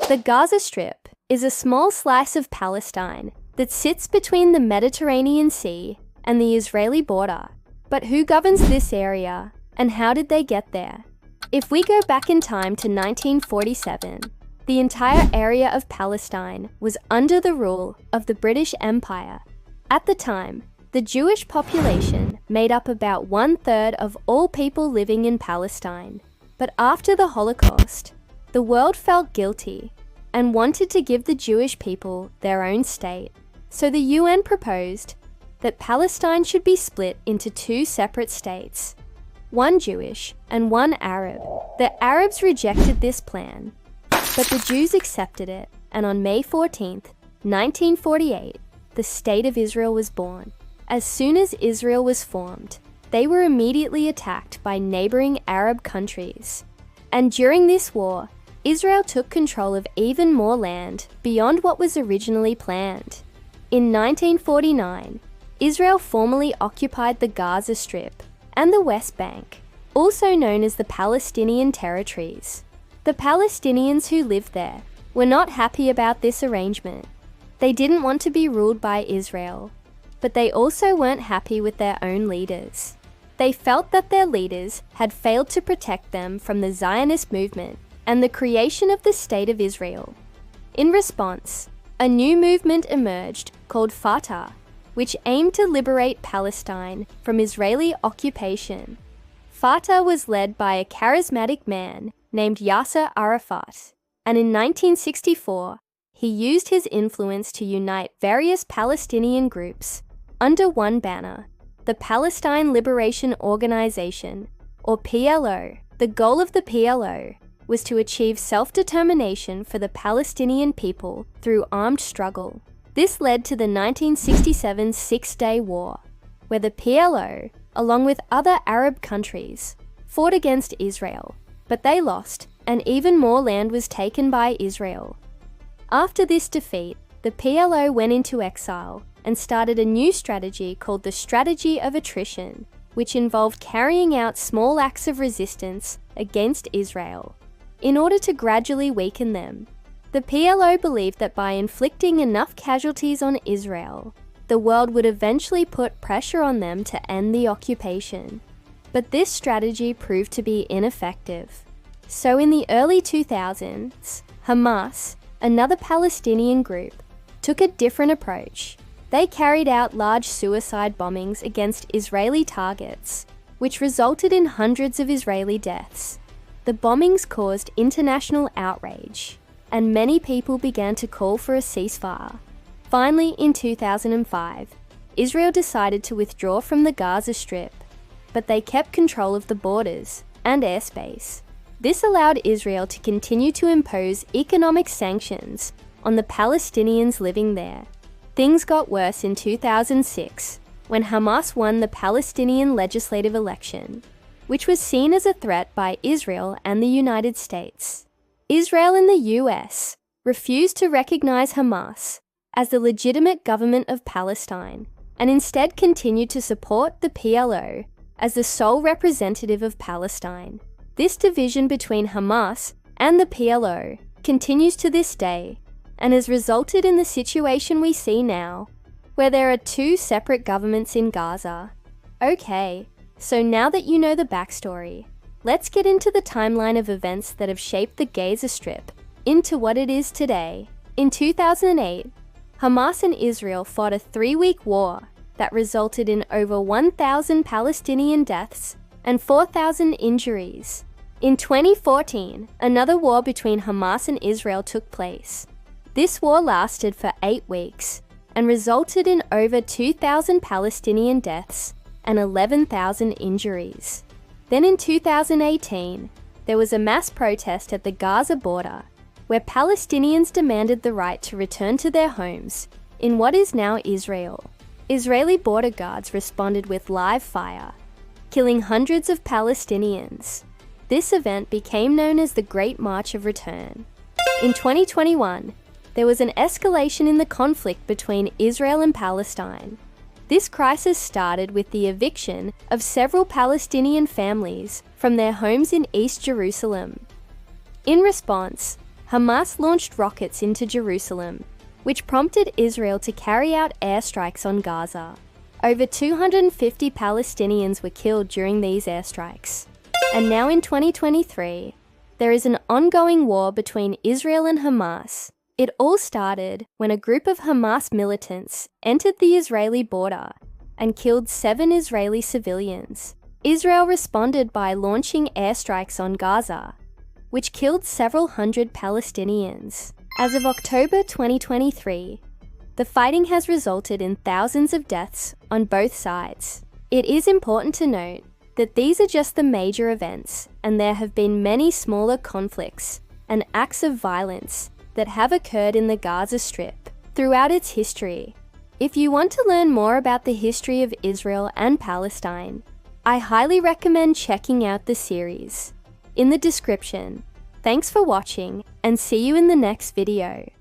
The Gaza Strip is a small slice of Palestine that sits between the Mediterranean Sea and the Israeli border. But who governs this area, and how did they get there? If we go back in time to 1947, the entire area of Palestine was under the rule of the British Empire. At the time, the Jewish population made up about 1/3 of all people living in Palestine. But after the Holocaust, the world felt guilty and wanted to give the Jewish people their own state. So the UN proposed that Palestine should be split into 2 separate states, one Jewish and one Arab. The Arabs rejected this plan, but the Jews accepted it, and on May 14th, 1948, the State of Israel was born. As soon as Israel was formed, they were immediately attacked by neighboring Arab countries. And during this war, Israel took control of even more land beyond what was originally planned. In 1949, Israel formally occupied the Gaza Strip and the West Bank, also known as the Palestinian territories. The Palestinians who lived there were not happy about this arrangement. They didn't want to be ruled by Israel, but they also weren't happy with their own leaders. They felt that their leaders had failed to protect them from the Zionist movement and the creation of the State of Israel. In response, a new movement emerged called Fatah, which aimed to liberate Palestine from Israeli occupation. Fatah was led by a charismatic man named Yasser Arafat, and in 1964, he used his influence to unite various Palestinian groups under one banner, the Palestine Liberation Organization, or PLO. The goal of the PLO was to achieve self-determination for the Palestinian people through armed struggle. This led to the 1967 Six-Day War, where the PLO, along with other Arab countries, fought against Israel, but they lost, and even more land was taken by Israel. After this defeat, the PLO went into exile and started a new strategy called the Strategy of Attrition, which involved carrying out small acts of resistance against Israel in order to gradually weaken them. The PLO believed that by inflicting enough casualties on Israel, the world would eventually put pressure on them to end the occupation. But this strategy proved to be ineffective. So in the early 2000s, Hamas, another Palestinian group, took a different approach. They carried out large suicide bombings against Israeli targets, which resulted in hundreds of Israeli deaths. The bombings caused international outrage, and many people began to call for a ceasefire. Finally, in 2005, Israel decided to withdraw from the Gaza Strip, but they kept control of the borders and airspace. This allowed Israel to continue to impose economic sanctions on the Palestinians living there. Things got worse in 2006, when Hamas won the Palestinian legislative election, which was seen as a threat by Israel and the United States. Israel and the US refused to recognize Hamas as the legitimate government of Palestine, and instead continued to support the PLO as the sole representative of Palestine. This division between Hamas and the PLO continues to this day, and has resulted in the situation we see now, where there are 2 separate governments in Gaza. Okay, so now that you know the backstory, let's get into the timeline of events that have shaped the Gaza Strip into what it is today. In 2008, Hamas and Israel fought a 3-week war that resulted in over 1,000 Palestinian deaths and 4,000 injuries. In 2014, another war between Hamas and Israel took place. This war lasted for 8 weeks and resulted in over 2,000 Palestinian deaths and 11,000 injuries. Then in 2018, there was a mass protest at the Gaza border, where Palestinians demanded the right to return to their homes in what is now Israel. Israeli border guards responded with live fire, killing hundreds of Palestinians. This event became known as the Great March of Return. In 2021, there was an escalation in the conflict between Israel and Palestine. This crisis started with the eviction of several Palestinian families from their homes in East Jerusalem. In response, Hamas launched rockets into Jerusalem, which prompted Israel to carry out airstrikes on Gaza. Over 250 Palestinians were killed during these airstrikes. And now in 2023, there is an ongoing war between Israel and Hamas. It all started when a group of Hamas militants entered the Israeli border and killed 7 Israeli civilians. Israel responded by launching airstrikes on Gaza, which killed several hundred Palestinians. As of October 2023, the fighting has resulted in thousands of deaths on both sides. It is important to note that these are just the major events, and there have been many smaller conflicts and acts of violence that have occurred in the Gaza Strip throughout its history. If you want to learn more about the history of Israel and Palestine, I highly recommend checking out the series in the description. Thanks for watching, and see you in the next video.